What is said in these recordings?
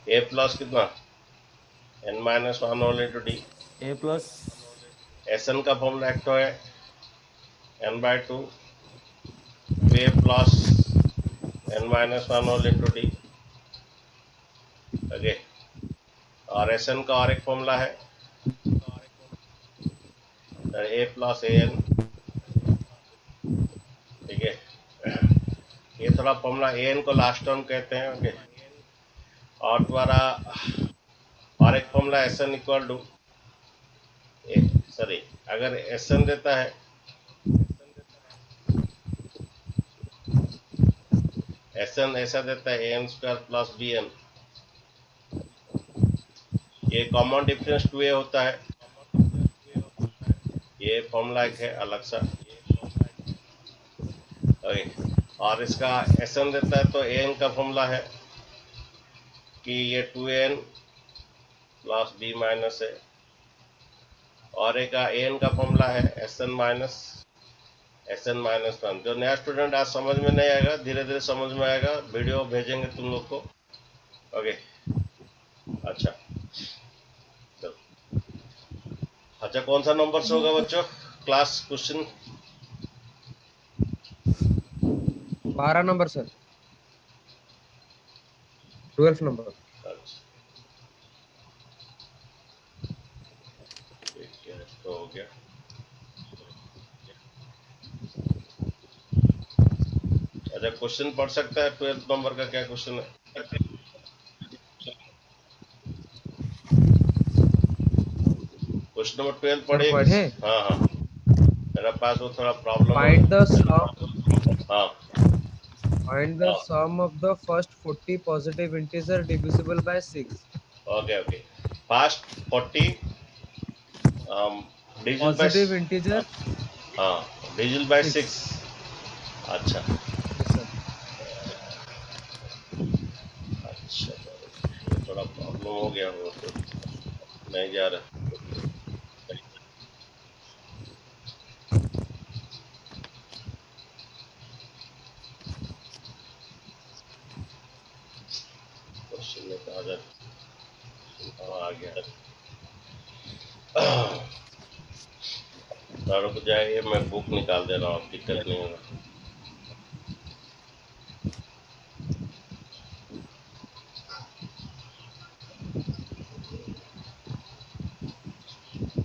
ए plus कितना n minus one whole into D. A plus S N का formula एक तो है n/2 A plus n minus one whole into D. Okay, और S N का और एक फॉर्मूला है ए प्लस ए एन। ठीक है, ये थोड़ा फॉर्मूला ए एन को लास्ट टर्म कहते हैं। ओके, और द्वारा और एक formula S N equal to sorry, अगर एस एन देता है एस एन ऐसा देता है A N square plus B N. ये कॉमन डिफरेंस 2a होता है। ये फॉर्मूला एक है अलग सा। ओके, और इसका एस एन देता है तो ए एन का फॉर्मूला है कि ये 2n प्लस बी माइनस है, और एक ए एन का फॉर्मूला है एस एन माइनस वन। जो नया स्टूडेंट आज समझ में नहीं आएगा, धीरे धीरे समझ में आएगा, वीडियो भेजेंगे तुम लोग को। ओके, अच्छा चलो। अच्छा, कौन सा नंबर से होगा बच्चों class question? 12 number sir, 12 number. अच्छा, ठीक है, तो हो गया। अच्छा, क्वेश्चन पढ़ सकता है 12th नंबर का? क्या क्वेश्चन है? क्वेश्चन नंबर 12 सर पढ़िए पढ़े। हाँ हाँ, मेरा पास वो थोड़ा प्रॉब्लम हो फाइंड द गया। सम हाँ फाइंड द हाँ, sum of the first 40 positive integer divisible by 6। Okay okay. First 40 digital by, positive integer हाँ, डिजिटल बाय 6। 6। अच्छा यस सर। अच्छा, ये थोड़ा प्रॉब्लम हो गया, वो तो नहीं जा रहा। क्वेश्चन में कहा जाए, आ गया। रुक जाइए, मैं बुक निकाल दे रहा हूँ, दिक्कत नहीं होगा।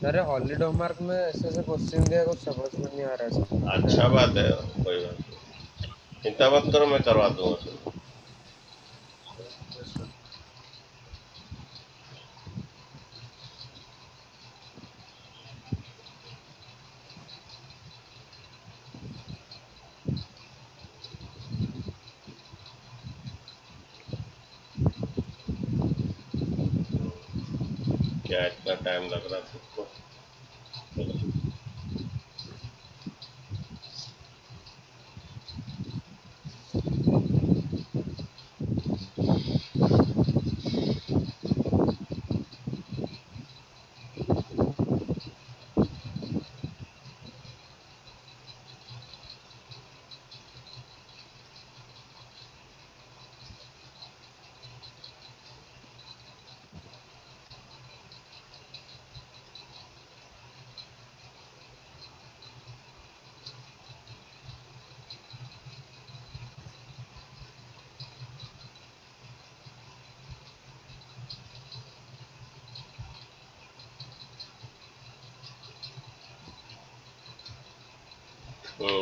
अरे हॉलीडे होमवर्क में ऐसे ऐसे क्वेश्चन दिया, कुछ समझ में नहीं आ रहा है सर। अच्छा बात है, कोई बात नहीं, चिंता मत करो, मैं करवा दूंगा। क्या इतना टाइम लग रहा था तुमको?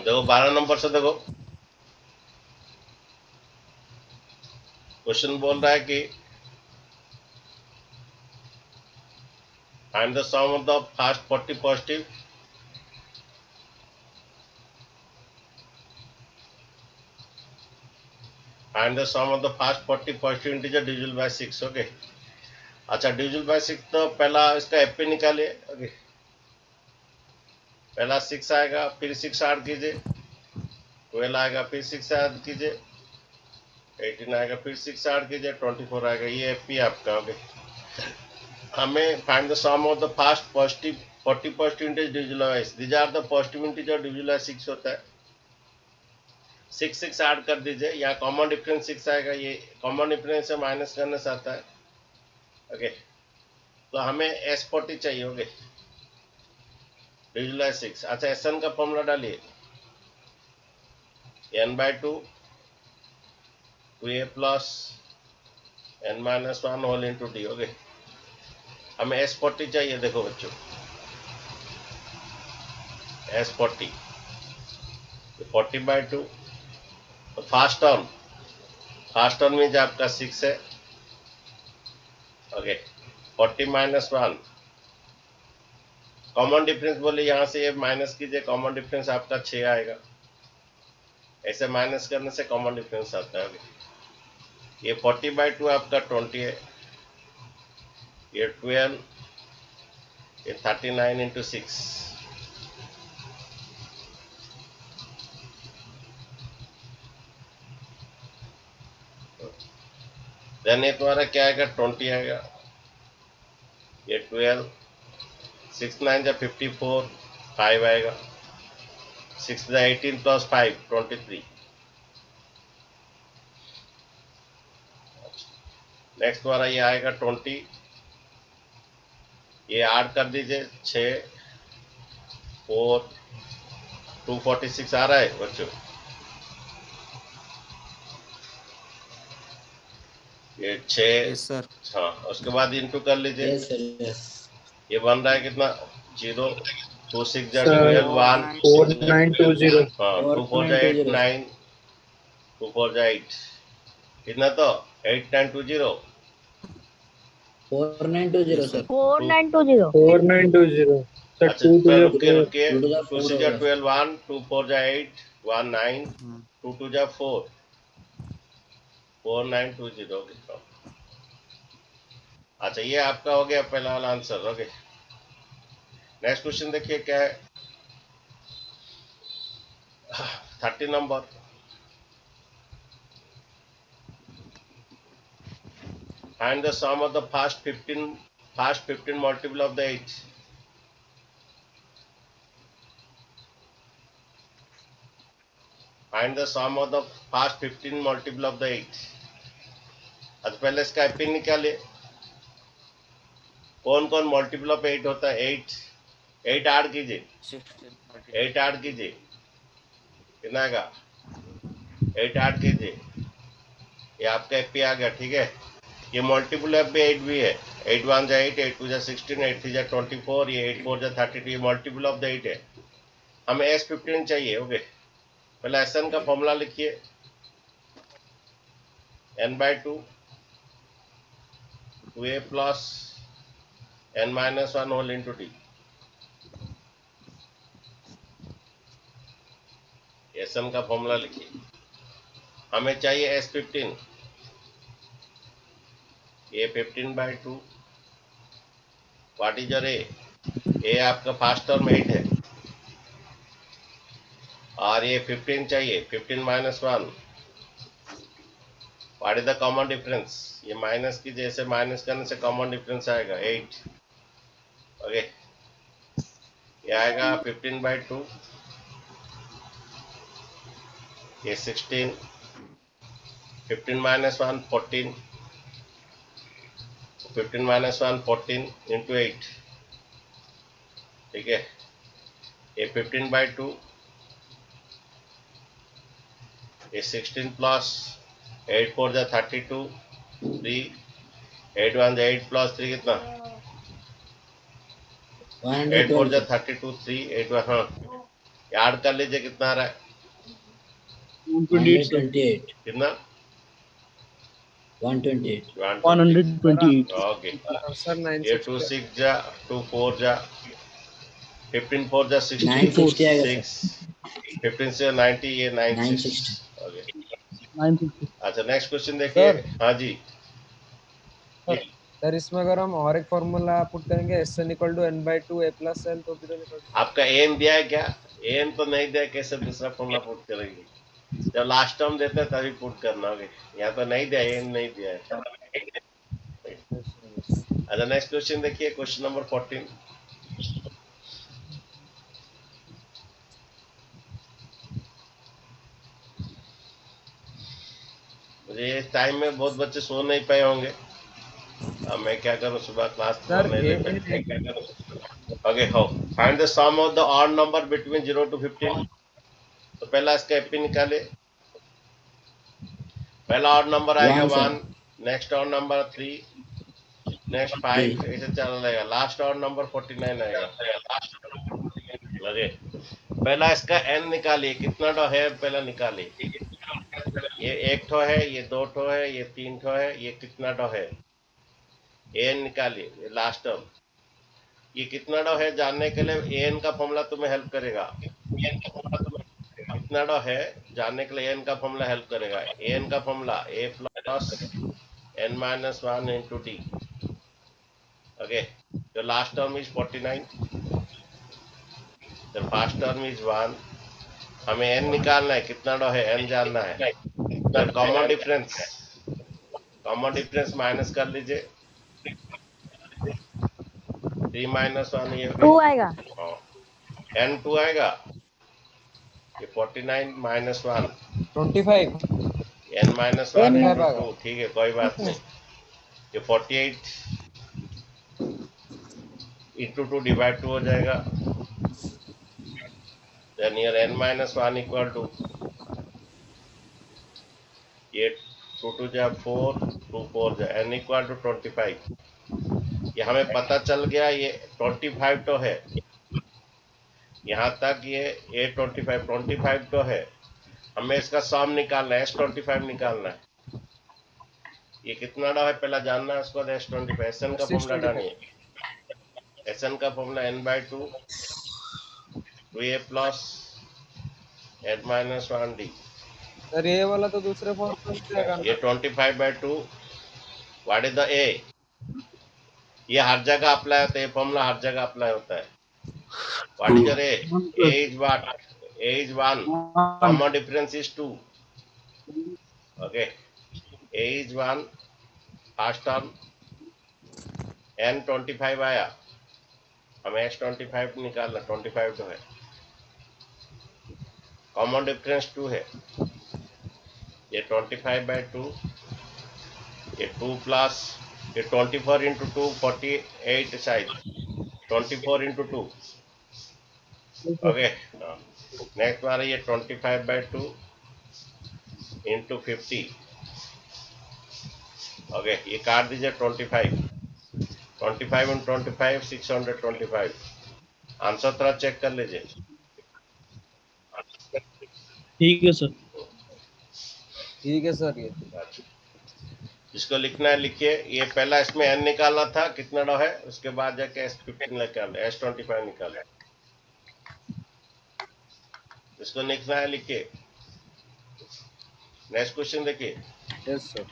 देखो 12 नंबर से देखो, क्वेश्चन बोल रहा है कि find the sum of the first 40 positive find the sum of the first 40 positive integer divisible by 6। Okay, अच्छा, डिविजिबल बाय 6 तो पहला इसका एपी निकालिए। ओके, पहला 6 आएगा, फिर 6 ऐड कीजिए, 12 आएगा, फिर 6 ऐड कीजिए, 18 आएगा, फिर 6 ऐड कीजिए, 24 आएगा। ये एपी आपका। ओके, हमें find the sum of the first positive 40 positive integer divisible by 6। These are the positive integer divisible by 6 होता है। 6 6 ऐड कर दीजिए, यहाँ कॉमन डिफरेंस 6 आएगा, ये कॉमन डिफरेंस से माइनस करने से आता है। ओके, तो हमें S40 चाहिए। Okay, visualise 6। अच्छा, SN का फॉर्मूला डालिए, n/2 2a plus n-1 whole into D. Okay, हमें S40 चाहिए। देखो बच्चों, S40 40/2, तो फास्ट टर्म मीन्स आपका 6 है। ओके, 40-1 कॉमन डिफरेंस बोले, यहाँ से ये माइनस कीजिए, कॉमन डिफरेंस आपका 6 आएगा। ऐसे माइनस करने से कॉमन डिफरेंस आता है। ये 40/2 आपका 20 है, ये 12, ये 39 इंटू 6। देन ये तुम्हारा क्या आएगा, 20 आएगा, ये 12, 6 9 जा 54, 5 आएगा, 6 जा 18 प्लस 5 23। नेक्स्ट तुम्हारा ये आएगा 20, ये ऐड कर दीजिए, 6 4 246 आ रहा है बच्चों। ये 6, यस सर। हाँ, उसके बाद इंटू कर लीजिए। Yes sir yes. ये बन रहा है कितना, 0 2 6 जा सर 12 1, 4920। हाँ 2 4 जा 8 4920 9, 2 4 जा 8, कितना तो 8920। 4920 सर। 4920 4920 सर। अच्छा, 2 तो to the रुकिए 4। रुकिए, 2 to the 2 4 6 जा होगा। 12 1, 2 4 जा 8 1 9, 2 2 जा 4 4920। ओके, अच्छा ये आपका हो गया पहला वाला आंसर। ओके, नेक्स्ट क्वेश्चन देखिए क्या है, 30 number. Find the sum of the past 15 multiple of the 8. Find the sum of the past 15 multiple of the 8. अच्छा, पहले इसका एपिंग निकालिए, कौन कौन मल्टीपल ऑफ 8 होता है। 8 ऐड कीजिए, 8 ऐड कीजिए, कितना आएगा, 8 ऐड कीजिए, ये आपका एपी आ गया। ठीक है, ये मल्टीपल ऑफ 8 भी है, 8 1 जा 8, 8 2 जा 16, 8 3 जा 24, ये 8 4 जा 32, ये मल्टीपल ऑफ द 8 है। हमें S15 चाहिए। ओके, पहले SN का फॉर्मूला लिखिए, n/2 2a plus n-1 whole into D. SN का फॉर्मूला लिखिए, हमें चाहिए S15, ये 15/2, व्हाट इज योर ए आपका फास्ट टर्म 8 है, और ये 15 चाहिए, 15-1, what is the common difference, ये माइनस की जैसे माइनस करने से कॉमन डिफरेंस आएगा 8। ओके, ये आएगा 15/2, ये 16, 15-1 14, 15-1 14 इंटू 8। ठीक है, ये 15/2, ये 16 प्लस 8 4 जा 32, 3 8 1 जा 8 प्लस 3 कितना, 8 4 जा 112 सर। 32, 3 8 1, हाँ, याद कर लीजिए कितना आ रहा है, 128 कितना, 128 128। ओके, सर ये 2 960। 6 जा 2 4 जा 15 4 जा 960 आएगा 66, सर। 15 से 90, ये 96। 960 ओके, 960 अच्छा नेक्स्ट क्वेश्चन देखिए। सर। हाँ जी, सर इसमें अगर हम और एक फॉर्मूला पुट करेंगे, SN equal to n/2 a plus n, तो फिर आपका एम दिया है क्या, एम तो नहीं दिया, कैसे दूसरा फॉर्मूला पुट करेंगे, जब लास्ट टर्म देते हैं तभी पुट करना होगा, यहाँ तो नहीं दिया, एम नहीं दिया है। अच्छा नेक्स्ट क्वेश्चन देखिए, क्वेश्चन नंबर 14। मुझे इस टाइम में बहुत बच्चे सो नहीं पाए होंगे, अब मैं क्या करूँ, सुबह क्लास तो सर नहीं ए ले पाए। Okay, how find the sum of the odd number between 0 to 15। तो पहला इसका एपी निकाले। पहला ऑड नंबर आएगा 1 sir 1, next odd number 3, next 5, 3 ऐसे चल रहेगा, लास्ट ऑड नंबर 49 आएगा। लगे, पहला इसका एन निकालिए, कितना ठो है पहला निकालिए। ये एक ठो है, ये दो ठो है, ये तीन ठो है, ये कितना ठो है, एन निकालिए, ये लास्ट टर्म। ये कितना ठो है जानने के लिए एन का फॉर्मूला तुम्हें हेल्प करेगा। कितना ठो है जानने के लिए एन का फॉर्मूला हेल्प करेगा। एन का formula A plus N minus one into T. Okay, the last term is 49, the first term is 1। हमें n निकालना है, कितना डो है n जानना है। तो कॉमन डिफरेंस माइनस कर लीजिए, 3 माइनस 1 ये हो 2 गया। आएगा। n 2 आएगा, ये 49 minus 1, 25 n minus 1 N into आएगा। 2, ठीक है कोई बात नहीं। ये 48 इंटू 2 डिवाइड 2 हो जाएगा। Then year n minus 1 equal to, ये 2 2 जा 4, 2 4 जा n इक्वल टू 25। ये हमें पता चल गया, ये 25 तो है, यहाँ तक ये ए 25 तो है। हमें इसका सम निकालना है, S25 निकालना है। ये कितना डा है पहला जानना है, उसके बाद S25 एसएन का फॉर्मूला 625 डालिए। एसएन का formula n/2 2a plus n minus 1d। Sir ये वाला तो दूसरे फॉर्म में जाएगा ये ना। 25/2 व्हाट इज द ए। ये हर जगह अप्लाई होता है, ये फॉर्मूला हर जगह अप्लाई होता है। What is your A, is what, A is 1, common difference is 2। Okay, A is 1, first term, n 25 आया, हमें S25 निकालना, 25 जो है, कॉमन डिफरेंस 2 है। ये 25/2, ये 2 प्लस, ये 24 into 2 48 side, 24 into 2। Okay, next बार ये 25/2 इंटू 50। ओके, ये काट दीजिए 25 and 25 625। आंसर थोड़ा चेक कर लीजिए। ठीक है सर। ठीक है सर। ये जिसको लिखना है लिखिए। ये पहला इसमें n निकालना था, कितना डो है, उसके बाद जाके S15 निकाल, S25 निकाल। जिसको लिखना है लिखिए। नेक्स्ट क्वेश्चन देखिए, यस सर।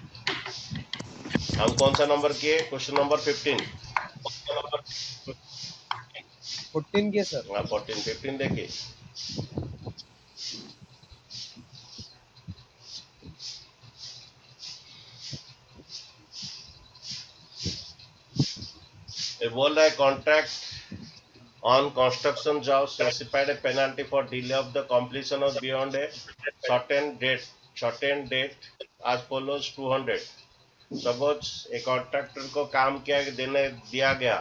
हम कौन सा नंबर किए, क्वेश्चन नंबर 15। 14 के सर। हाँ 14, 15 देखिए। ये बोल रहा है contract on construction jobs specified a penalty for delay of the completion of beyond a certain date as follows 200। Suppose एक कॉन्ट्रैक्टर को काम किया देने दिया गया,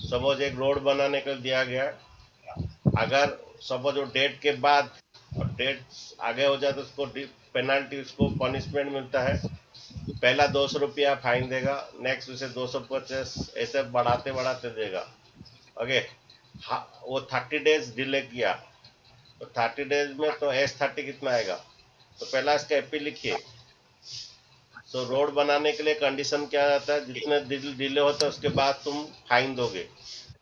सपोज एक रोड बनाने के लिए दिया गया। अगर सपोज वो डेट के बाद, डेट आगे हो जाए तो उसको पेनल्टी, उसको पनिशमेंट मिलता है। पहला 200 रुपया फाइन देगा, नेक्स्ट उसे 250, ऐसे बढ़ाते बढ़ाते देगा। ओके, वो 30 डेज डिले किया, तो 30 डेज में तो S30 कितना आएगा। तो पहला इसका एपी लिखिए। तो रोड बनाने के लिए कंडीशन क्या रहता है, जितने डिले होता है उसके बाद तुम फाइन दोगे।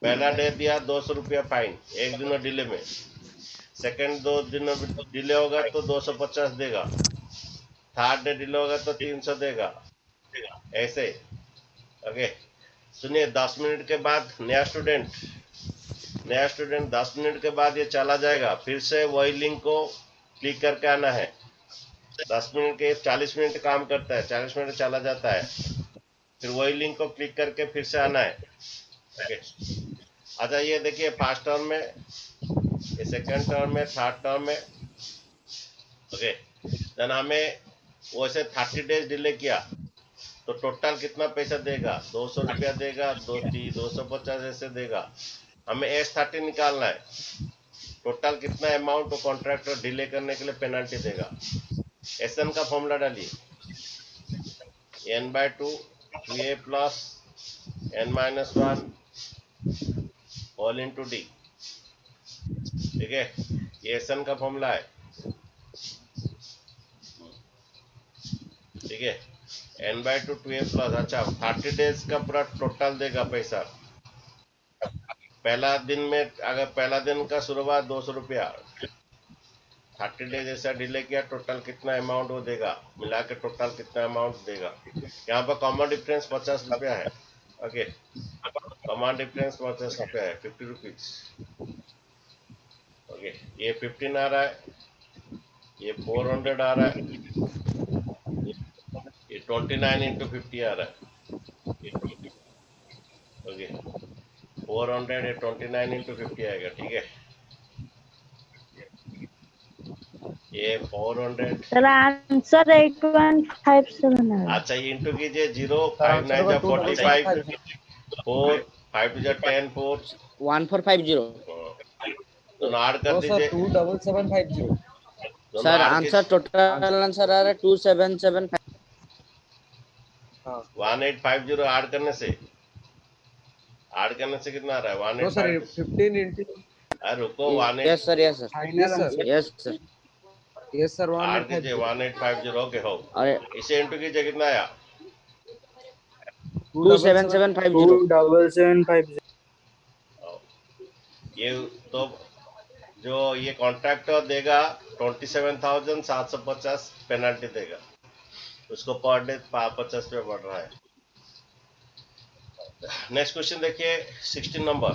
पहला डे दिया 200 रुपया फाइन एक दिन डिले में, सेकंड 2 दिन डिले होगा तो 250 देगा, थर्ड डे डिले होगा तो 300 देगा, ऐसे। ओके, सुनिए 10 मिनट के बाद नया स्टूडेंट 10 मिनट के बाद ये चला जाएगा, फिर से वही लिंक को क्लिक करके आना है। 10 मिनट के 40 मिनट काम करता है, 40 मिनट चला जाता है, फिर वही लिंक को क्लिक करके फिर से आना है। ओके, अच्छा ये देखिए, फर्स्ट टर्म में, ये सेकंड टर्म में, थर्ड टर्म में। ओके, देन हमें वैसे 30 डेज डिले किया, तो टोटल कितना पैसा देगा? 200 रुपया देगा, 250 ऐसे देगा। हमें S30 निकालना है। टोटल कितना अमाउंट तो कॉन्ट्रैक्टर डिले करने के लिए पेनल्टी देगा। SN का फॉर्मूला डालिए, n/2 2a plus n-1 all into D. ठीक है, ये SN का फॉर्मूला है। ठीक है, n/2 2a प्लस। अच्छा, 30 डेज का पूरा टोटल देगा पैसा। पहला दिन में अगर पहला दिन का शुरुआत 200 रुपया, 30 डेज ऐसा डिले किया, टोटल कितना अमाउंट वो देगा, मिला के टोटल कितना अमाउंट देगा। यहाँ पर कॉमन डिफरेंस 50 रुपया है। ओके, कॉमन डिफरेंस 50 रुपया है, 50 रुपीज। ओके, ये 15 आ रहा है, ये 400 आ रहा है, ये 29 इंटू 50 आ रहा है। ओके, 400 ये 29 इंटू 50 आएगा। ठीक है, ये 400। सर आंसर 8157 है। अच्छा, ये इंटू कीजिए, 0 सर 5 आंसर 9 होगा जा 45 255। 4 5 2 जा 10 4 1450। दोनों ऐड कर नो सर दीजिए। 27750। दोनों sir add answer total answer आ रहा है 2775। हाँ 1850 ऐड करने से कितना आ रहा है? No sir 1850। 15 इंटू। अरे रुको, yes sir, yes sir, yes sir, yes sir. Yes sir add कीजिए 1850। 1850। ओके, हो। अरे इसे इंटू कीजिए, कितना आया? 27750। 27750। ये तो जो ये कॉन्ट्रैक्टर देगा 27,750 पेनल्टी देगा। उसको पर डे 50 पे बढ़ रहा है। नेक्स्ट क्वेश्चन देखिए, 16 नंबर।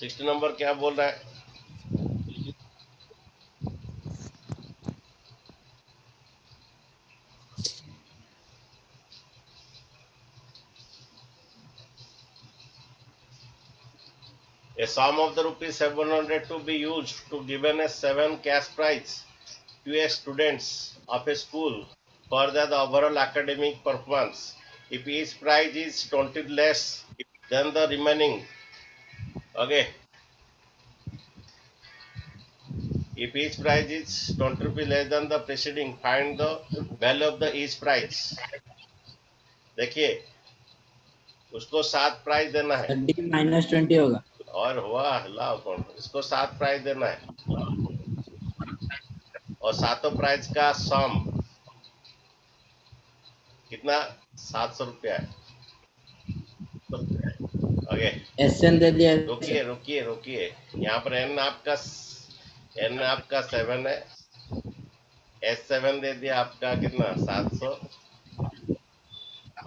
सिक्सटी नंबर क्या बोल रहा है? A sum of the rupees 700 to be used to given as 7 cash prize to a students of a school for the overall academic performance. If each prize is 20 less than the remaining, okay. If each prize is 20 rupees less than the preceding, find the value of the each prize. देखिए, उसको 7 prize देना है D-20 होगा। और हुआ लाओ कौन, इसको 7 प्राइज देना है और सातों प्राइज का सम कितना? 700 रुपया है। ओके, SN दे दिया। रुकिए रुकिए रुकिए, यहाँ पर n आपका 7 है, S7 दे दिया आपका कितना? 700।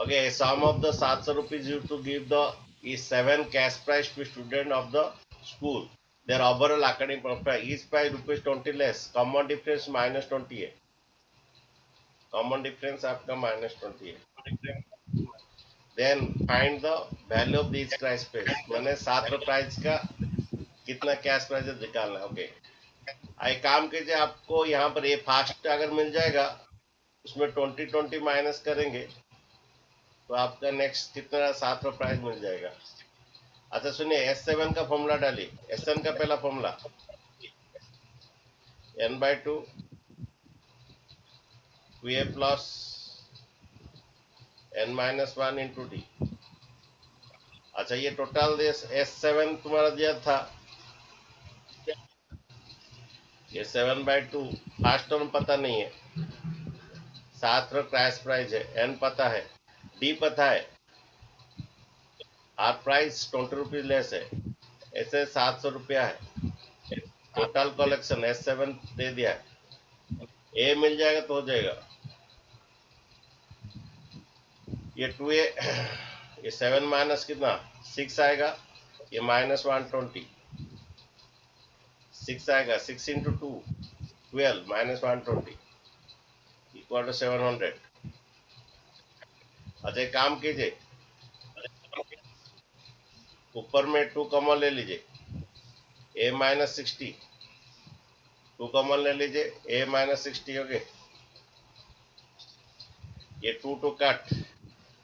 Okay, sum of the 700 rupees you to give the is 7 cash prize to student of the school. Their overall academic performance each prize rupees 20 less. Common difference -20 है। कॉमन डिफरेंस आपका -20 है। Then find the value of this price page, मैंने 7 price का कितना cash price निकालना है। Okay, आई काम कीजिए, आपको यहाँ पर ये फास्ट अगर मिल जाएगा, उसमें 20 माइनस करेंगे तो आपका नेक्स्ट कितना 7 प्राइस मिल जाएगा। अच्छा सुनिए, S7 का फॉर्मूला डालिए। SN का पहला formula n/2 2a plus n-1 into D. अच्छा, ये टोटल S7 तुम्हारा दिया था, ये 7/2। फास्ट टर्म पता नहीं है, 7 क्रैश प्राइस है, n पता है, d पता है, आर प्राइस 20 रुपीज लेस है, ऐसे 700 रुपया है। टोटल कलेक्शन S7 दे दिया है, ए मिल जाएगा तो हो जाएगा। ये 2a, ये 7 माइनस कितना 6 आएगा, ये -120 6 आएगा, 6 इंटू 2 12 -120 इक्वल टू 700। अच्छा, एक काम कीजिए, ऊपर में 2 कॉमन ले लीजिए, a -60 टू कॉमन ले लीजिए, a माइनस 60 हो गए, ये 2 टू कट,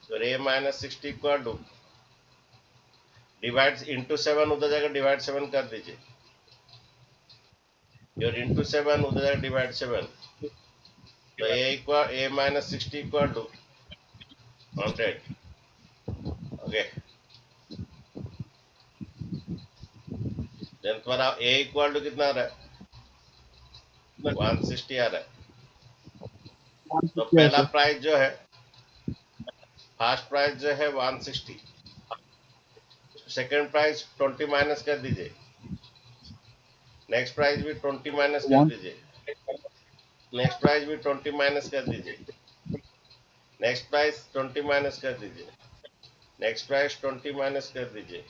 तो a minus 60 equal to divide into 7 उधर जाकर डिवाइड 7 कर दीजिए, और इंटू 7 उधर जाकर डिवाइड 7, तो a minus 60 equal to 100। Okay, then तुम्हारा a इक्वल टू कितना आ रहा है, 160 आ रहा है। तो पहला प्राइस जो है, फर्स्ट प्राइस जो है 160, सेकेंड प्राइस 20 माइनस कर दीजिए, नेक्स्ट प्राइस भी 20 माइनस कर दीजिए, नेक्स्ट प्राइस भी 20 माइनस कर दीजिए, नेक्स्ट प्राइस 20 माइनस कर दीजिए, नेक्स्ट प्राइस 20 माइनस कर दीजिए,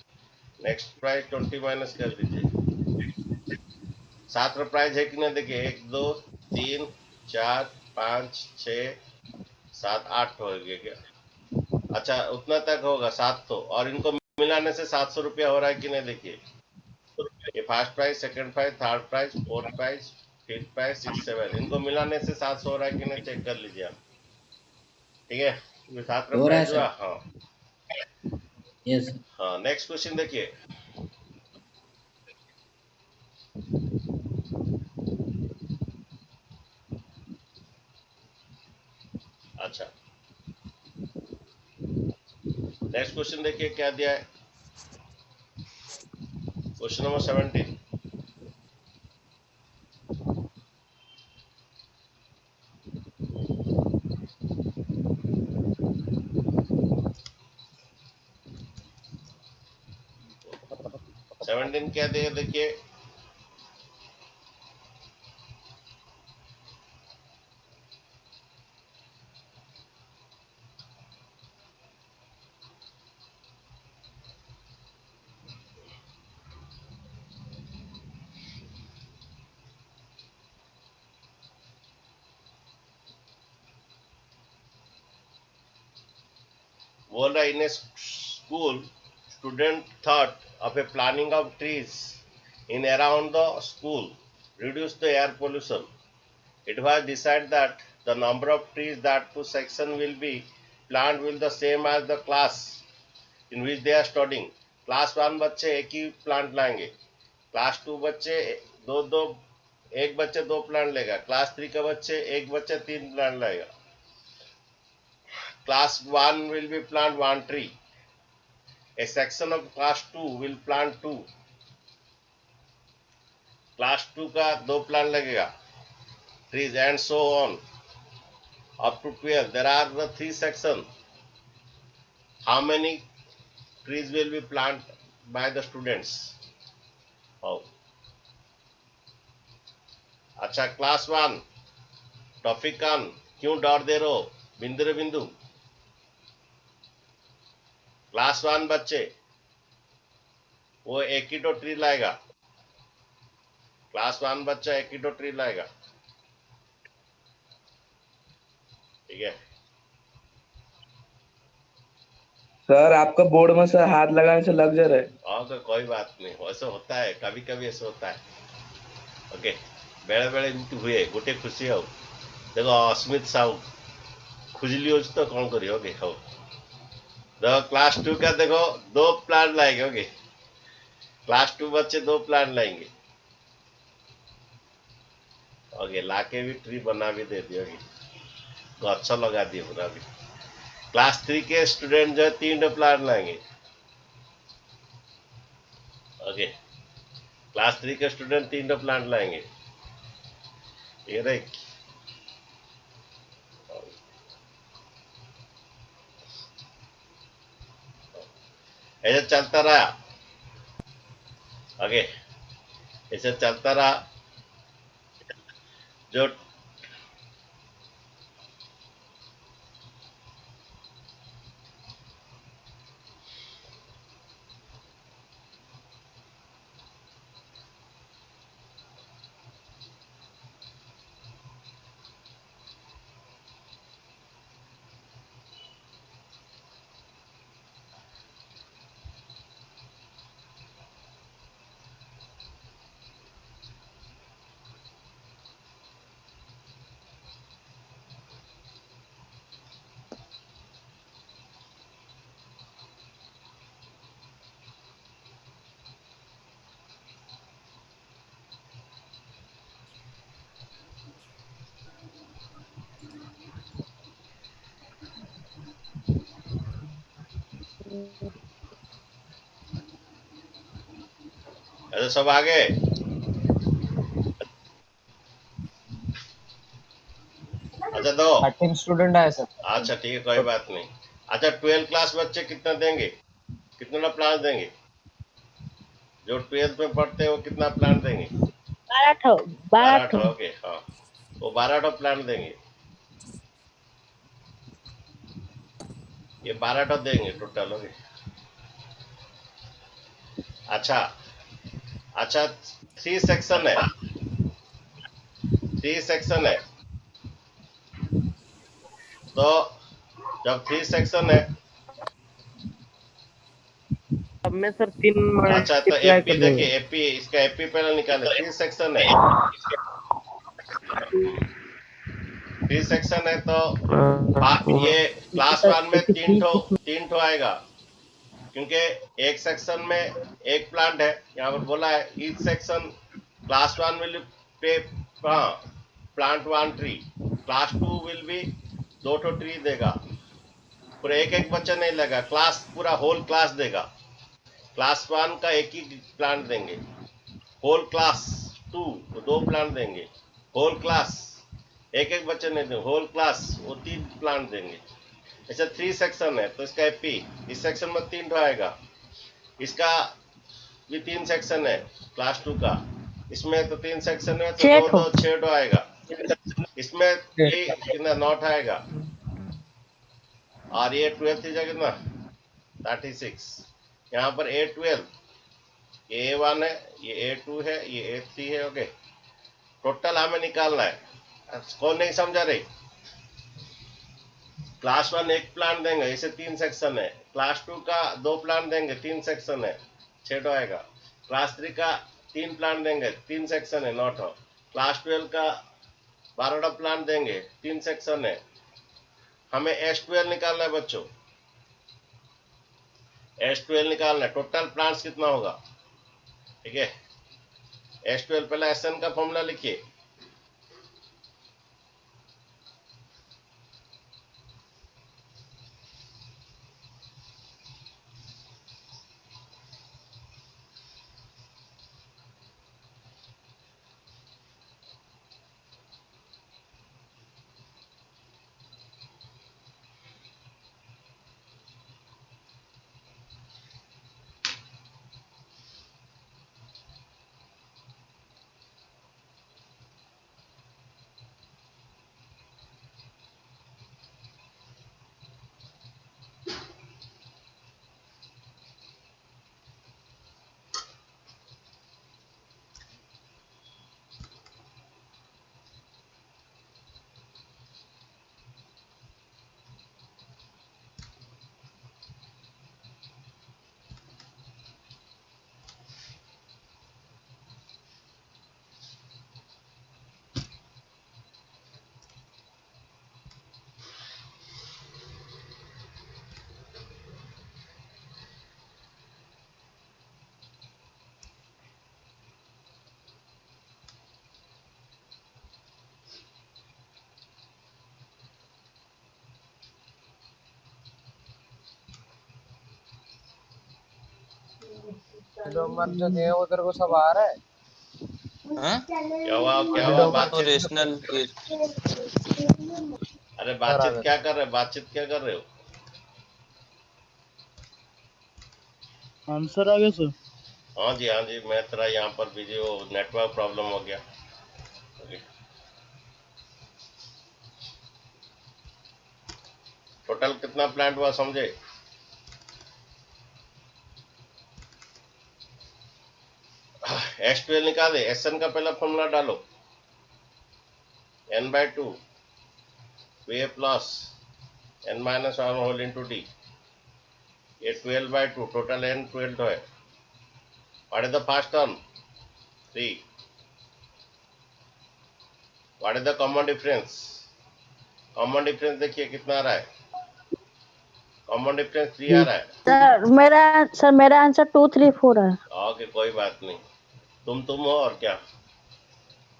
नेक्स्ट प्राइस 20 माइनस कर दीजिए। 7 प्राइस है कि नहीं देखिए, 1 2 3 4 5 6 7 8 हो गया क्या, अच्छा उतना तक होगा 700, और इनको मिलाने से 700 रुपया हो रहा है कि नहीं देखिए, ये first price, second price, third price, fourth price, fifth price, 6 7, इनको मिलाने से 700 हो रहा है कि नहीं चेक कर लीजिए आप। ठीक है, ये 7 हो रहा है प्राइस हुआ। सर। हाँ यस। हाँ, नेक्स्ट क्वेश्चन देखिए। अच्छा, नेक्स्ट क्वेश्चन देखिए क्या दिया है, क्वेश्चन नंबर 17। सेवनटीन क्या दिया देखिए, बोल रहा in school student thought of a planting of trees in around the school reduce the air pollution. It was decided that the number of trees that two section will be planted will the same as the class in which they are studying. Class 1 बच्चे एक ही plant लाएंगे, class 2 बच्चे दो दो, एक बच्चे 2 plant लेगा, class 3 का बच्चे एक बच्चे 3 प्लांट लाएगा। Class 1 will be plant 1 tree. A section of class 2 will plant 2. Class 2 का 2 प्लांट लगेगा, trees and so on up to 12. There are the 3 sections. How many trees will be planted by the students? Oh. अच्छा, class 1 topic 1, क्यों डर दे रहे हो बिंदु रे बिंदु। क्लास 1 बच्चे वो एक ही तो ट्री लाएगा, क्लास 1 बच्चा एक ही तो ट्री लाएगा। ठीक है, सर आपका बोर्ड में सर हाथ लगाने से लग जा रहा है। और तो कोई बात नहीं, ऐसा होता है, कभी कभी ऐसा होता है। ओके, बेले बेले एमती हुए गोटे खुशी हो। देखो अस्मित साहू खुजली हो तो कौन करी ओके हो, देखो क्लास 2 का देखो 2 प्लान लाएंगे। ओके, क्लास 2 बच्चे 2 प्लान लाएंगे। ओके, लाके भी ट्री बना भी दे दिए, अच्छा लगा दिए पूरा भी। क्लास 3 के स्टूडेंट जो है 3 प्लान लाएंगे। ओके, क्लास 3 के स्टूडेंट 3 प्लांट लाएंगे। ये रही, ऐसे चलता रहा। ओके, ऐसे चलता रहा। जो ऐसे सब आ गए? अच्छा दो। 13 स्टूडेंट है सर। अच्छा ठीक है, कोई बात नहीं। अच्छा 12 क्लास बच्चे कितना देंगे, कितना प्लांट देंगे? जो 12th में पढ़ते हैं वो कितना प्लांट देंगे? 12 ठो 12 12 ठो। ओके, हाँ वो 12 प्लांट देंगे। ये 12 देंगे टोटल, ओके। अच्छा अच्छा, 3 सेक्शन है, 3 सेक्शन है। तो जब 3 सेक्शन है, अब में सर 3 अच्छा तो मल्टीप्लाई एपी कर देखिए, देंगे। एपी इसका एपी पहले निकाले। 3 सेक्शन है, 3 सेक्शन है तो ये क्लास सर 1 में 83 तीन ठो आएगा, क्योंकि एक सेक्शन में एक प्लांट है। यहाँ पर बोला है each section class 1 will pay plant 1 tree, class 2 will be 2 tree देगा। पूरा एक एक बच्चा नहीं लगा, क्लास पूरा होल क्लास देगा। क्लास 1 का एक ही प्लांट देंगे, होल क्लास 2 वो 2 प्लांट देंगे, होल क्लास एक एक बच्चे नहीं देंगे, होल क्लास वो 3 प्लांट देंगे। ऐसा 3 सेक्शन है तो इसका एपी इस सेक्शन में 3 आएगा, इसका भी 3 सेक्शन है क्लास 2 का, इसमें तो 3 सेक्शन है तो 6 दो ठो। दो 6 आएगा, इसमें कितना 9 आएगा। और ये 12 की जगह कितना 36, यहाँ पर A12, ये A1 है, ये A2 है, ये A3 है, ओके। टोटल हमें निकालना है। कौन नहीं समझा रही? क्लास 1 एक प्लान देंगे, इसे 3 सेक्शन है। क्लास 2 का 2 प्लान देंगे, 3 सेक्शन है, 6 आएगा। क्लास 3 का 3 प्लान देंगे, 3 सेक्शन है, 9 हो। क्लास 12 का 12 प्लान देंगे, 3 सेक्शन है। हमें S12 निकालना है बच्चों, S12 निकालना है। टोटल प्लांट्स कितना होगा, ठीक है। S12 पहले SN का फॉर्मूला लिखिए। नंबर जो दिए उधर को सब आ रहा है। हाँ? क्या हुआ, क्या हुआ? बातचीत, रेशनल अरे बातचीत क्या कर रहे हो, बातचीत क्या कर रहे हो? आंसर आ गया सर। हाँ जी, हाँ जी, मैं तेरा यहाँ पर बिजी हो, नेटवर्क प्रॉब्लम हो गया। टोटल कितना प्लांट हुआ समझे? S12 निकाल दे, SN का पहला फॉर्मूला डालो, n/2 Va plus n-1 whole into D, ये 12/2, टोटल n 12 है। What is the first term 3, what is the common difference? Common difference देखिए कितना आ रहा है, कॉमन डिफरेंस 3 आ रहा है। सर मेरा आंसर 2 3 4 है। ओके कोई बात नहीं, तुम हो और क्या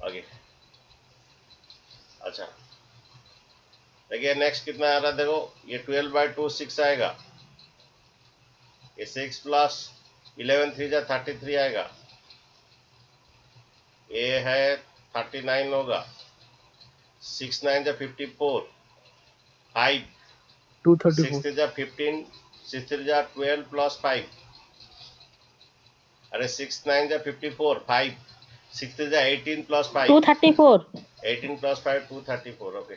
आगे। अच्छा देखिए नेक्स्ट कितना आ रहा है, देखो ये 12/2 6 आएगा, ये 6 प्लस 11 3 जा 33 आएगा, ये है 39 होगा, 6 9 जा 54, 5 6 3 जा 15, 6 3 जा 12 प्लस 5, अरे 6 9 जा 54, 5 6 3 जा 18 प्लस 5, 234 18 प्लस 5 234। ओके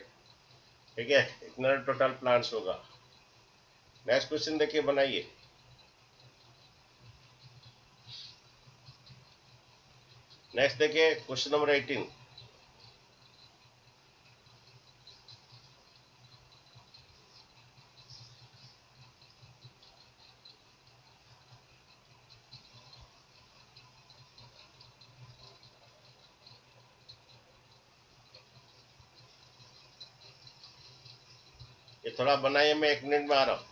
ठीक है, इतना टोटल प्लांट्स होगा। नेक्स्ट क्वेश्चन देखिए, बनाइए। नेक्स्ट देखिए क्वेश्चन नंबर 18। ये थोड़ा बनाइए, मैं 1 मिनट में आ रहा हूँ।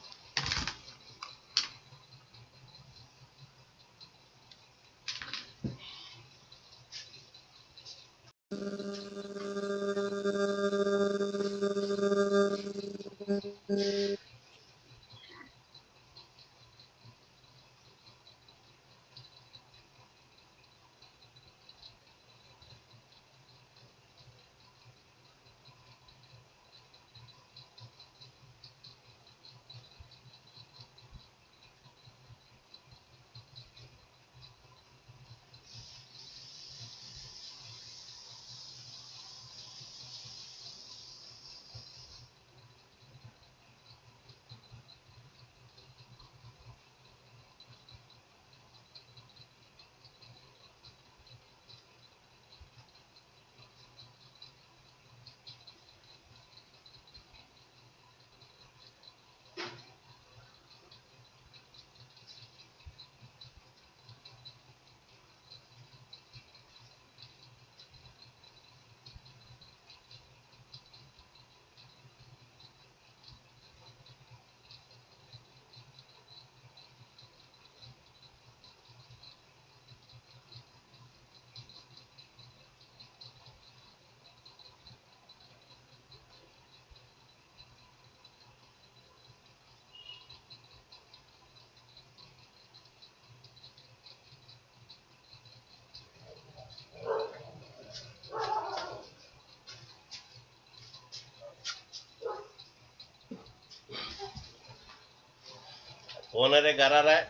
कौन है रे घर आ रहा है?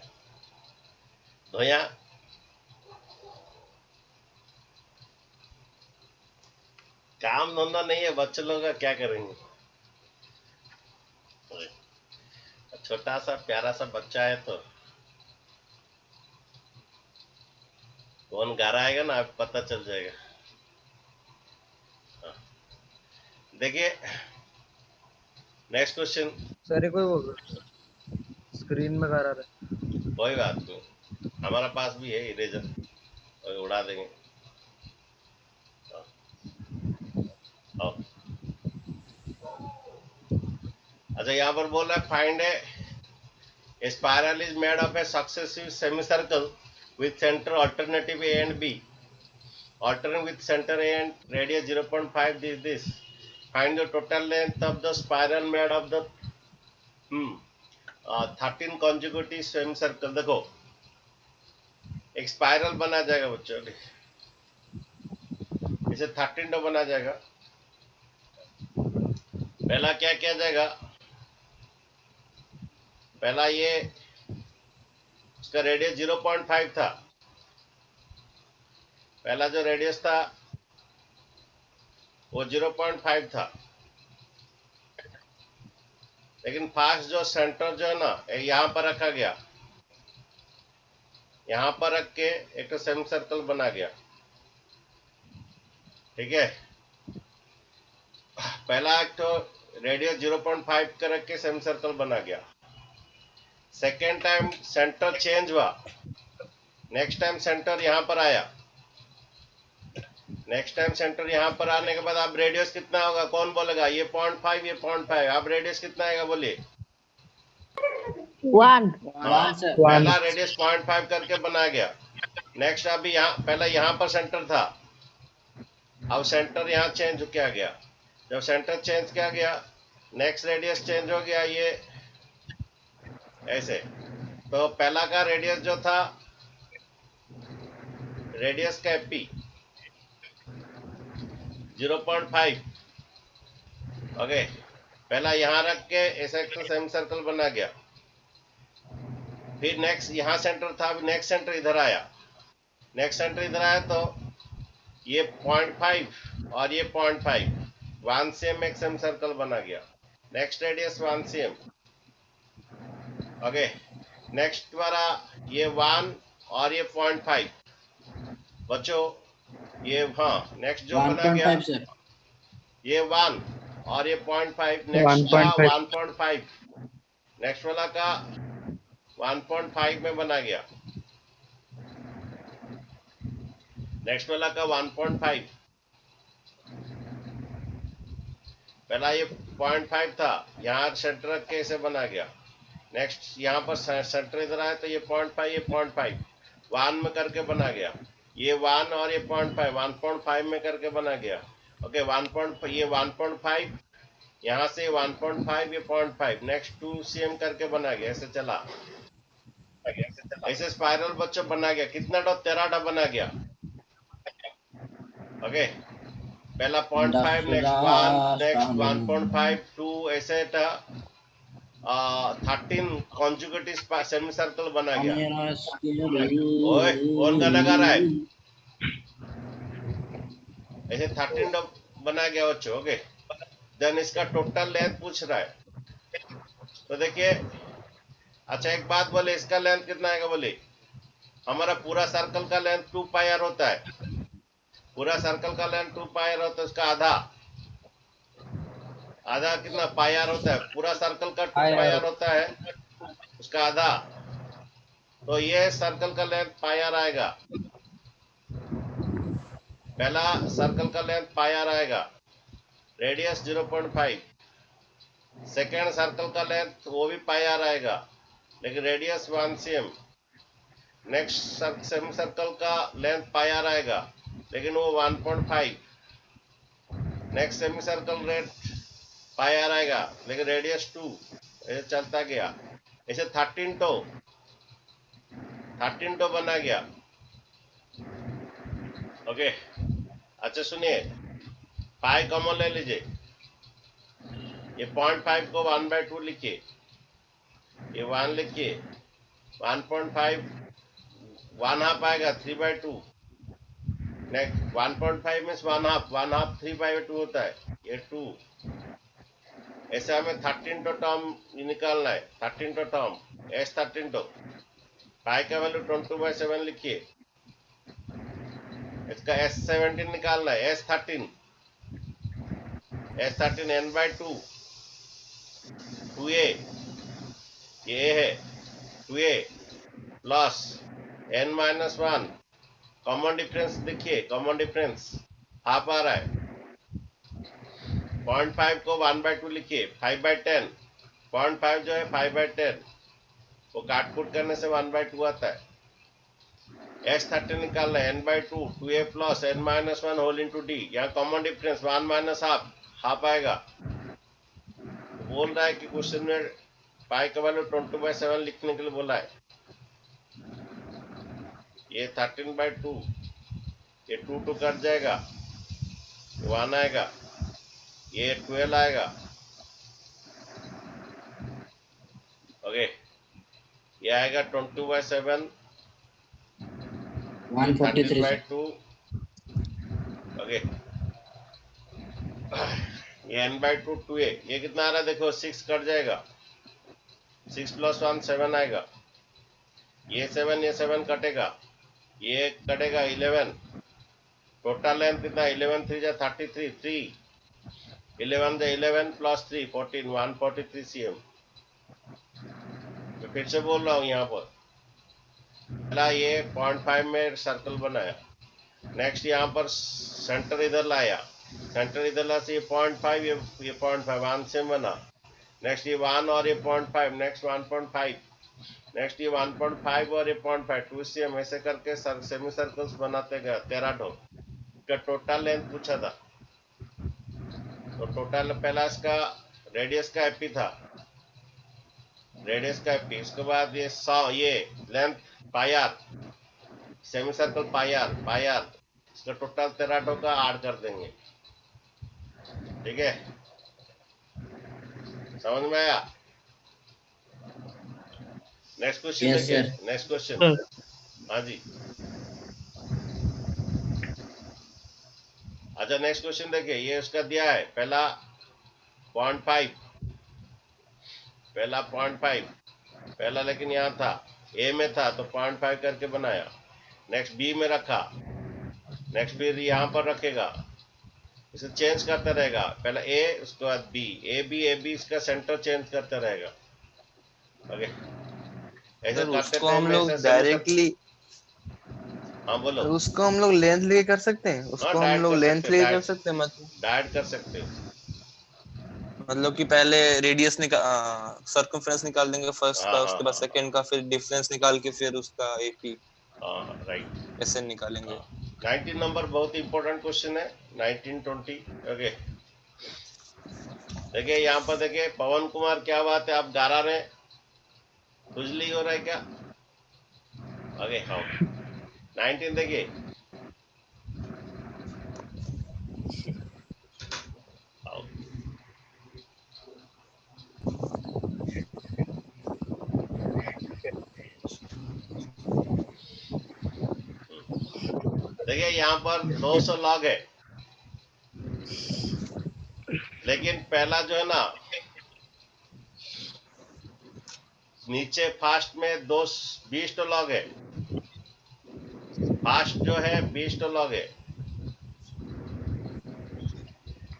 धोया काम धंधा नहीं है, बच्चे लोग का क्या करेंगे। छोटा सा प्यारा सा बच्चा है, तो कौन घर आएगा ना, आपको पता चल जाएगा। हाँ। देखिए नेक्स्ट क्वेश्चन। सर ये कोई वो स्क्रीन में करा रहा है। कोई बात नहीं, हमारा पास भी है इरेजर, और उड़ा देंगे। हाँ। अच्छा, यहाँ पर बोल रहा है find A spiral is made of A successive semicircle with center alternative A and B. Alternate with center A and radius 0.5 this. Find the total length of the spiral made of the 13 consecutive semicircle। देखो एक spiral बना जाएगा बच्चों, इसे 13 बना जाएगा। पहला क्या किया जाएगा, पहला ये इसका रेडियस 0.5 था, पहला जो रेडियस था वो 0.5 था, लेकिन फास्ट जो सेंटर जो है ना, यहाँ पर रखा गया, यहाँ पर रख के एक सेमी सर्कल बना गया। ठीक है, पहला एक तो रेडियस 0.5 का रख के सेमी सर्कल बना गया। सेकेंड टाइम सेंटर चेंज हुआ, नेक्स्ट टाइम सेंटर यहाँ पर आया, नेक्स्ट टाइम सेंटर यहाँ पर आने के बाद आप रेडियस कितना होगा, कौन बोलेगा? ये 0.5, ये 0.5, आप रेडियस कितना आएगा बोलिए? 1 पहला रेडियस 0.5 करके बना गया। नेक्स्ट अभी यहाँ, पहला यहाँ पर सेंटर था, अब सेंटर यहाँ चेंज किया गया। जब सेंटर चेंज किया गया, नेक्स्ट रेडियस चेंज हो गया, ये ऐसे तो पहला का रेडियस जो था, रेडियस का एपी 0.5। ओके, पहला यहाँ रख के ऐसा एक तो सेमी सर्कल बना गया। फिर नेक्स्ट यहाँ सेंटर था, नेक्स्ट सेंटर इधर आया, नेक्स्ट सेंटर इधर आया तो ये 0.5 और ये 0.5 1 cm एक सेमी सर्कल बना गया। Next radius 1 cm। Okay, next वाला ये 1 और ये 0.5 बच्चों, ये हाँ नेक्स्ट जो बना गया ये 1 और ये 0.5, नेक्स्ट का 1.5, नेक्स्ट वाला का 1.5 में बना गया, नेक्स्ट वाला का 1.5। पहला ये 0.5 था, यहाँ सेंटर रख के इसे बना गया। नेक्स्ट यहाँ पर सेंटर इधर आया तो ये 0.5, ये 0.5 1 में करके बना गया। ये 1 और ये 0.5 1.5 में करके बना गया। ओके, 1. ये 1.5 यहाँ से 1.5 ये 0.5 नेक्स्ट 2 cm करके बना गया। ऐसे चला, ऐसे स्पाइरल बच्चों बना गया। कितना डॉ? 13 बना गया। ओके, पहला 0.5 नेक्स्ट 1 नेक्स्ट 1.5 2 ऐसे 13 कॉन्जुगेटिव सेमी सर्कल बना गया। ओए, कौन गाना गा रहा है? ऐसे 13 बना गया बच्चों। ओके, देन इसका टोटल लेंथ पूछ रहा है, तो देखिए। अच्छा एक बात बोले, इसका लेंथ कितना आएगा? बोले हमारा पूरा सर्कल का लेंथ 2 पाई आर होता है। पूरा सर्कल का लेंथ 2 पाई आर होता है, उसका आधा कितना पाई आर होता है? पूरा सर्कल का 2 पाई आर होता है, उसका आधा। तो ये सर्कल का लेंथ पाई आर आएगा। पहला सर्कल का लेंथ पाई आर आएगा, रेडियस 0.5। सेकेंड सर्कल का लेंथ वो भी पाई आर आएगा, लेकिन radius 1 cm। Next semi circle का लेंथ पाई आर आएगा, लेकिन वो 1.5। Next semi circle rate pi r आएगा, लेकिन रेडियस 2। ऐसे चलता गया। ऐसे 13 टो बना गया। ओके, अच्छा सुनिए, पाई कॉमन ले लीजिए। ये 0.5 को 1/2 लिखिए, ये 1 लिखिए। 1.5 1/2 आएगा 3/2। नेक्स्ट 1.5 मीन्स 1/2 3/2 होता है, ये 2। ऐसे हमें 13 टर्म निकालना है। 13 टर्म एस 13। पाई का वैल्यू 22/7 लिखिए। इसका S17 निकालना है। S13 n/2 2a, ये है 2a plus n-1। Common difference देखिए, कॉमन डिफरेंस हाफ आ रहा है। 0.5 को 1/2 लिखिए, 5/10। 0.5 जो है 5/10, वो काट कूट करने से 1/2 आता है। S13 निकालना है, n/2 2a plus n-1 whole into D. यहाँ कॉमन डिफरेंस 1 - हाफ आएगा। बोल रहा है कि क्वेश्चन में पाई का वैल्यू 22/7 लिखने के लिए बोला है। ये 13/2, ये 2 कट जाएगा, 1 आएगा, ये 12 आएगा। ओके, ये आएगा 22/7 143/2। ओके, ये n/2 2a, ये कितना आ रहा है? देखो 6 कट जाएगा, 6 + 1 7 आएगा। ये 7 कटेगा, ये कटेगा 11। टोटल लेंथ कितना? 11 3 जा 33, 3 11 जा 11 + 3 14 143 cm। मैं फिर से बोल रहा हूँ, यहाँ पर पहला ये 0.5 में सर्कल बनाया। नेक्स्ट यहाँ पर सेंटर इधर लाया, सेंटर इधर ला से ये 0.5, ये 0.5 1 cm बना। नेक्स्ट ये 1 और ये 0.5, नेक्स्ट 1.5, नेक्स्ट ये 1.5 और ये 0.5 2 cm। ऐसे करके सेमी सर्कल्स बनाते गए 13 टो का। टोटल लेंथ पूछा था, तो टोटल पहला इसका रेडियस का एपी था रेडियस का एपी, उसके बाद ये 100, ये length pi r, semi circle pi r, इसका टोटल 13 का ऐड कर देंगे। ठीक है, समझ में आया? नेक्स्ट क्वेश्चन Yes, देखिए, sir. Next question. हाँ जी, अच्छा नेक्स्ट क्वेश्चन देखिए, ये उसका दिया है पहला 0.5, पहला 0.5, पहला लेकिन यहाँ था ए में था तो 0.5 करके बनाया। नेक्स्ट बी में रखा, नेक्स्ट फिर यहाँ पर रखेगा, इसे चेंज करता रहेगा, पहला ए उसके बाद बी, ए बी इसका सेंटर चेंज करता रहेगा। ओके, ऐसे सर करते उसको हम टाइम लोग ऐसा डायरेक्टली, हाँ बोलो। उसको हम लोग लेंथ लेके कर सकते हैं, हाँ उसको हम डायरेक्ट लोग कर लेंथ सकते हो, लेके कर सकते हैं, डायरेक्ट कर सकते हो। मतलब कि पहले रेडियस निकाल, सर्कमफ्रेंस निकाल देंगे फर्स्ट हाँ का, हाँ उसके बाद हाँ सेकंड का, फिर डिफरेंस निकाल के फिर उसका एपी हाँ हाँ राइट। ऐसे निकालेंगे। 19 नंबर बहुत इंपॉर्टेंट क्वेश्चन है, 1920। ओके, देखिए यहाँ पर देखिए पवन कुमार, क्या बात है, आप गा रहे हैं, खुजली हो रहा है क्या? ओके हाँ, 19 देखिए, आओ। देखिए यहाँ पर 200 लॉग है, लेकिन पहला जो है ना नीचे फास्ट में 20 तो लॉग है, फास्ट जो है 20 तो लॉग है।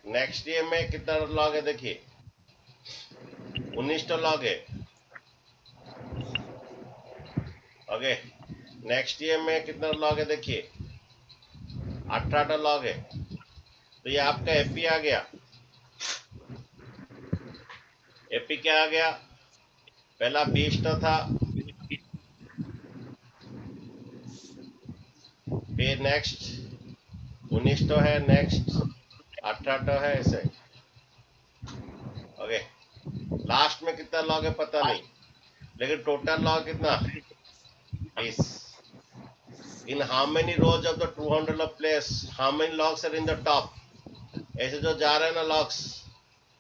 नेक्स्ट ईयर में कितना लॉग है देखिए, 19 तो लॉग है। ओके, नेक्स्ट ईयर में कितना लॉग है देखिए, 18 लॉग है। तो ये आपका एपी आ गया, एपी क्या आ गया, पहला 20 तो था, फिर नेक्स्ट 19 तो है, नेक्स्ट 18 तो है, ऐसे। ओके, लास्ट में कितना लॉग है पता नहीं, लेकिन टोटल लॉग कितना, 20। In how many rows of the 200 of place, how many logs are in the top, ऐसे जो जा रहे हैं ना लॉग्स,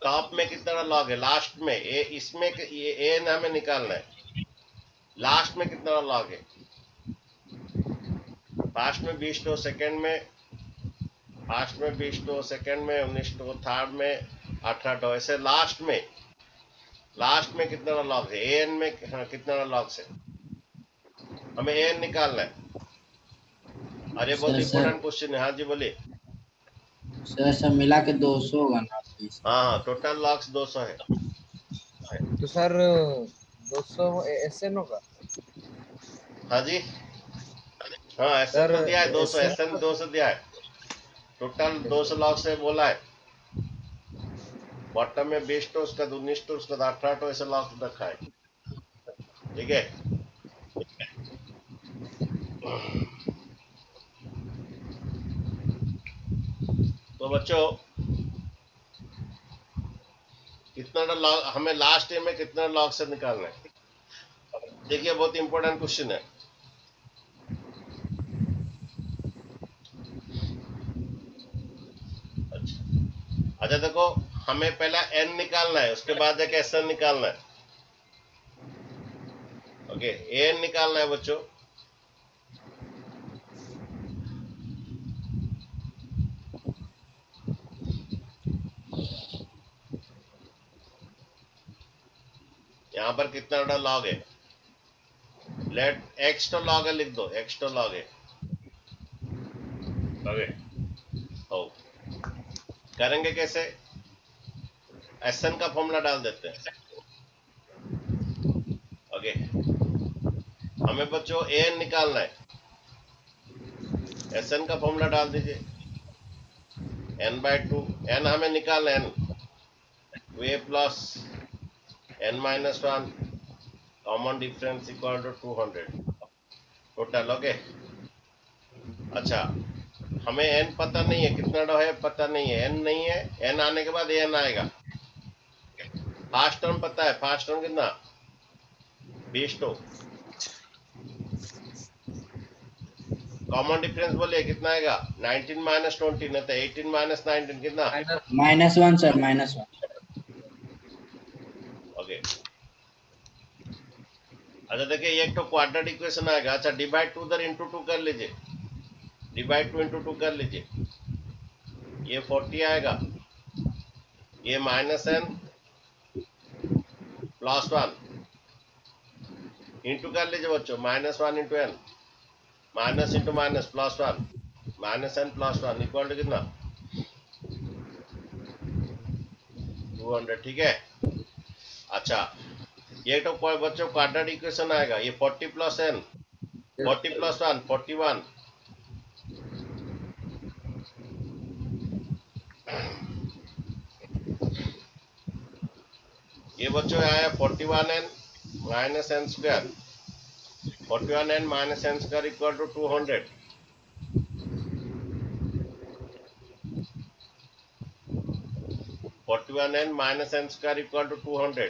टॉप में कितना लॉग है, लास्ट में ए, इसमें ये ए न हमें निकालना है, लास्ट में कितना लॉग है, फास्ट में 20 तो, सेकंड में फास्ट में 20 तो, सेकंड में 19 तो, थर्ड में 18 तो, ऐसे लास्ट में कितना लॉग है, ए एन में कितना लॉग है, हमें ए एन निकालना है। अरे बहुत इंपॉर्टेंट क्वेश्चन है। हाँ जी बोलिए। सर सब मिला के 200 होगा ना please? हाँ हाँ, टोटल लॉग्स 200 है। तो सर 200 एसएन होगा हाँ जी, हाँ एस एन सर, तो दिया है 200, SN एस एन 200 दिया है, टोटल 200 लॉग्स से बोला है। बॉटम में 20 तो, उसका 19 तो, उसका 18 तो, ऐसे लॉग्स रखा है। ठीक है, तो बच्चों कितना लॉग हमें लास्ट ईयर में कितना लॉग से निकालना है, देखिए बहुत इंपॉर्टेंट क्वेश्चन है। अच्छा देखो, हमें पहला एन निकालना है, उसके बाद जाके एस एन निकालना है। ओके, एन निकालना है बच्चों, यहाँ पर कितना बड़ा लॉग है, लेट एक्स तो लॉग है, लिख दो एक्स तो लॉग है। ओके, ओ करेंगे कैसे, एस एन का फॉर्मूला डाल देते हैं। ओके, हमें बच्चों ए एन निकालना है, एस एन का फॉर्मूला डाल दीजिए, n/2, एन हमें निकालना है, way plus n-1 common difference equal to 200 total. Okay, अच्छा हमें n पता नहीं है, कितना है पता नहीं है, n नहीं है, n आने के बाद n आएगा। फास्ट टर्म पता है, फास्ट टर्म कितना बीस टू कॉमन डिफरेंस बोलिए कितना आएगा 19 माइनस 20 नहीं तो 18 माइनस 19 कितना -1 सर, -1। ओके अच्छा देखिए ये एक तो क्वाड्रेटिक इक्वेशन आएगा अच्छा डिवाइड टू उधर इंटू 2 कर लीजिए डिवाइड 2 इंटू 2 कर लीजिए ये 40 आएगा ये -n +1 इंटू कर लीजिए बच्चों -1 into n minus into minus +1 -n +1 equal to कितना 200 ठीक है अच्छा ये तो बच्चों क्वाड्रेटिक इक्वेशन आएगा ये 40 प्लस n 40 प्लस 1 41 ये बच्चों आया 41n minus n square 41n minus n square equal to 200 41n minus n square equal to 200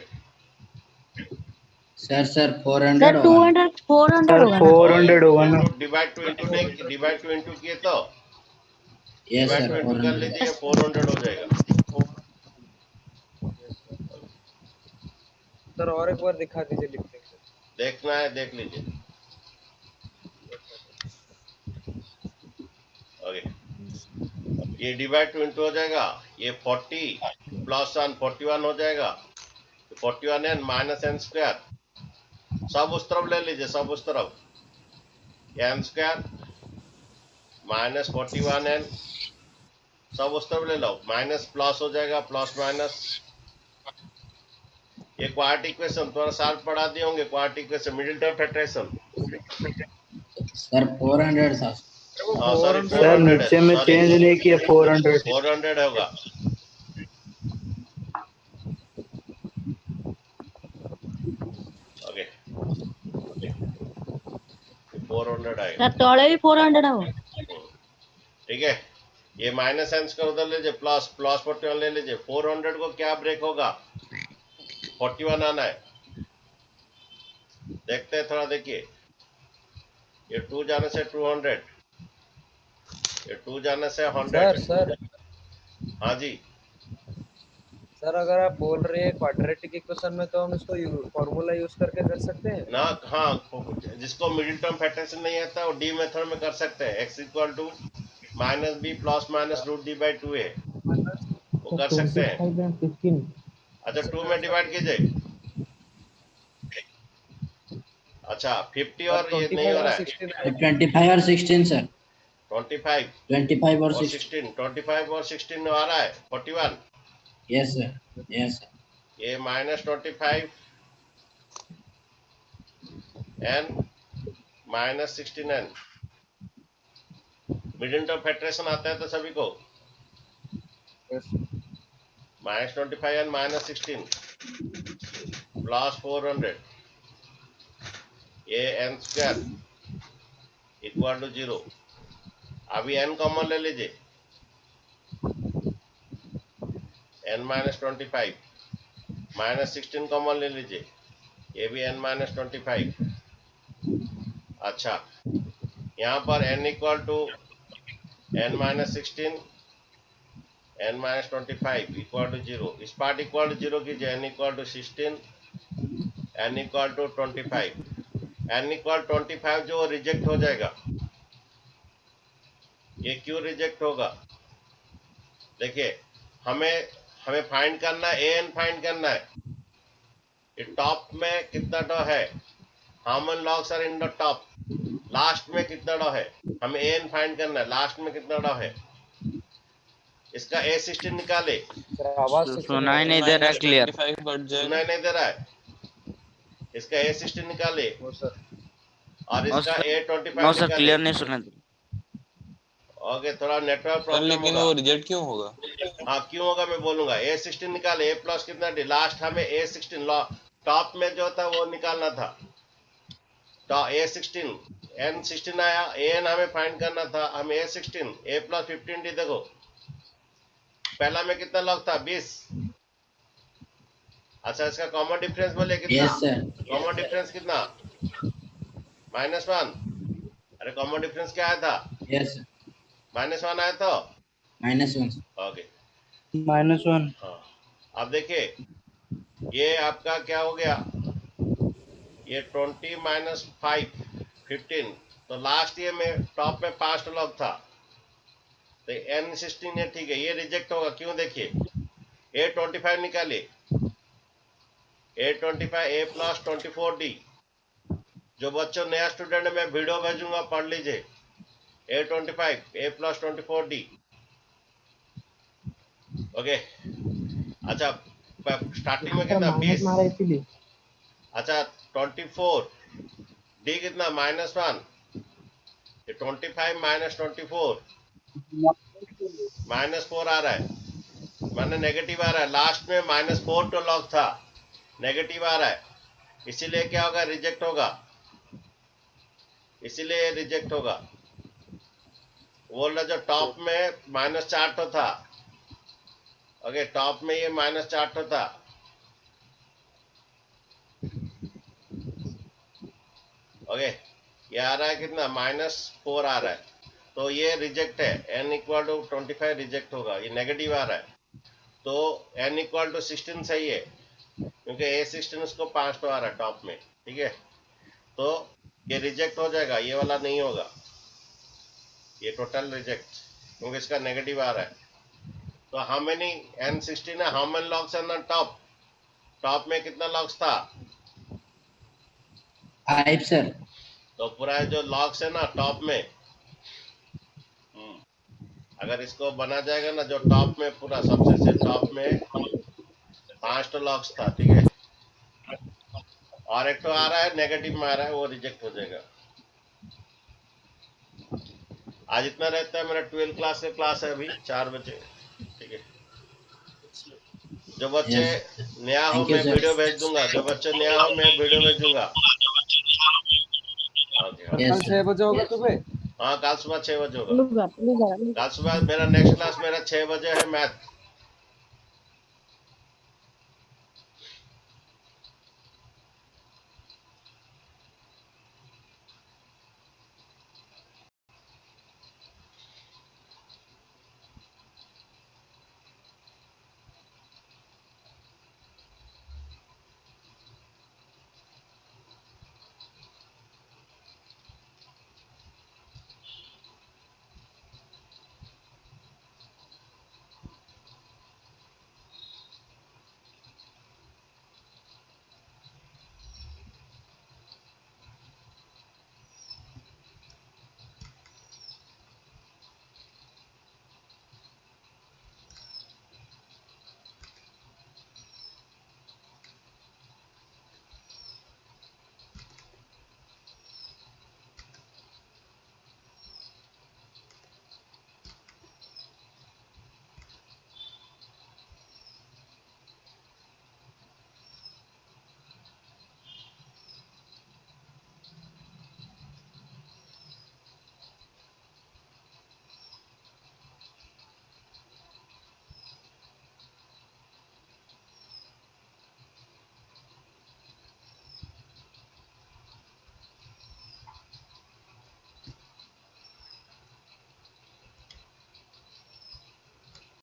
sir 400 sir होगा ना? 400 होगा ना 400 होगा ना डिवाइड टू इंटू नहीं डिवाइड टू इंटू किए तो yes divide sir, two into कर 400। लीजिए 400 हो जाएगा सर और एक बार दिखा दीजिए लिखने के लिए। देखना है देख लीजिए ओके ये डिवाइड टू इंटू हो जाएगा ये 40 प्लस 1 41 हो जाएगा 41n माइनस n स्क्वायर सब उस तरफ ले लीजिए सब उस तरफ n स्क्वायर माइनस 41n सब उस तरफ ले लो माइनस प्लस हो जाएगा प्लस माइनस ये क्वाड्रेटिक इक्वेशन थोड़ा साल पढ़ा दिए होंगे quadratic equation middle term factorisation sir 400 था। सॉरी सर 400 है नीचे में सॉरी चेंज नहीं किया 400 400 होगा ओके 400 आएगा सर तोड़े भी 400 हो ठीक है ये माइनस एन का उधर लीजिए प्लस प्लस 41 ले लीजिए 400 को क्या ब्रेक होगा 41 आना है देखते हैं थोड़ा देखिए ये 2 जाने से 200 ये 2 जाने से 100 सर हाँ जी सर अगर आप बोल रहे हैं क्वाड्रेटिक इक्वेशन में तो हम इसको फॉर्मूला यूज करके कर सकते हैं ना हाँ जिसको मिडिल टर्म फैक्टराइजेशन नहीं आता वो डी मेथड में कर सकते हैं x equal to minus B plus minus root D by 2 है वो कर सकते हैं अच्छा 2 में डिवाइड कीजिए अच्छा 50 और ये नहीं हो रहा है 25 और 16 सर, 25 25 और और 16। 16 25 और 16 आ रहा है 41 यस सर, यस सर। ये minus 25 N minus 16 N middle term factorisation आता है तो सभी को माइनस 25 एन माइनस 16 प्लस 400 ये एन स्क्वायर इक्वल टू 0 अभी एन कॉमन ले लीजिए एन माइनस 25 माइनस 16 कॉमन ले लीजिए ये भी एन माइनस 25 अच्छा यहाँ पर n equal to n minus 16 n minus 25 equal to 0 इस पार्ट इक्वल टू 0 कीजिए n equal to 16 n equal to 25 n equal 25 जो रिजेक्ट हो जाएगा ये क्यों रिजेक्ट होगा देखिए हमें फाइंड करना है an फाइंड करना है ये टॉप में कितना डॉ है how many logs are in the top last में कितना डॉ है हमें an फाइंड करना है लास्ट में कितना डॉ है इसका a16 निकाले आवाज सुनाई नहीं दे रहा क्लियर 25 बढ़ जाएगा सुनाई नहीं दे रहा है इसका a16 निकाले सर और इसका a25 नो सर निकाले क्लियर नहीं सुना ओके थोड़ा नेटवर्क सर प्रॉब्लम लेकिन होगा वो रिजेक्ट क्यों होगा? हाँ क्यों होगा मैं बोलूंगा a16 निकाले a प्लस कितना डी लास्ट हमें a16 टॉप में जो था वो निकालना था तो a16 n16 आया an हमें फाइंड करना था हमें a16 a प्लस 15 डी देखो पहला में कितना लॉग था 20 अच्छा इसका कॉमन डिफरेंस बोले कितना? Yes sir. कॉमन डिफरेंस कितना? -1। अरे कॉमन डिफरेंस क्या आया था? यस -1 आया तो -1। ओके। -1। हाँ अब देखिए ये आपका क्या हो गया, ये 20 - 5 15, तो लास्ट ईयर में टॉप में 5 लॉग था तो N16 है, ठीक है, ये रिजेक्ट होगा। क्यों? देखिए A25 निकालिए, A25 A + 24D। जो बच्चों नया स्टूडेंट है मैं वीडियो भेजूंगा, पढ़ लीजिए। A25 A + 24D। ओके अच्छा स्टार्टिंग में कितना? 20। इसीलिए अच्छा 24 D कितना? -1। 25 - 24 -4 आ रहा है, माने नेगेटिव आ रहा है। लास्ट में -4 तो लॉग था, नेगेटिव आ रहा है, इसीलिए क्या होगा? रिजेक्ट होगा, इसीलिए रिजेक्ट होगा। बोल रहा जो टॉप में -4 तो था, ओके, टॉप में ये -4 तो था, ओके, ये आ रहा है कितना? -4 आ रहा है, तो ये रिजेक्ट है। n = 25 रिजेक्ट होगा, ये नेगेटिव आ रहा है, तो n = 16 सही है, क्योंकि A16 उसको 5 तो आ रहा है टॉप में, ठीक है, तो ये रिजेक्ट हो जाएगा, ये वाला नहीं होगा, ये टोटल रिजेक्ट, क्योंकि इसका नेगेटिव आ रहा है। तो हाउ मेनी N16 है, how many logs on the top? Top में कितना लॉग्स था? 5 सर। तो पूरा जो लॉग्स है ना टॉप में, अगर इसको बना जाएगा ना, जो टॉप में पूरा सबसे से टॉप में 5 तो लॉग्स था, ठीक है, और एक तो आ रहा है नेगेटिव में आ रहा है, वो रिजेक्ट हो जाएगा। आज इतना रहता है, मेरा 12 क्लास से क्लास है अभी 4 बजे, ठीक है। जो बच्चे यस नया हो थैंक यू मैं सर। वीडियो भेज दूंगा, जो बच्चे नया हो मैं वीडियो भेजूंगा। ओके हाँ। कल यस 6 बजे होगा सुबह? हाँ कल सुबह 6 बजे होगा। लूगा लूगा कल सुबह मेरा नेक्स्ट क्लास मेरा 6 बजे है मैथ।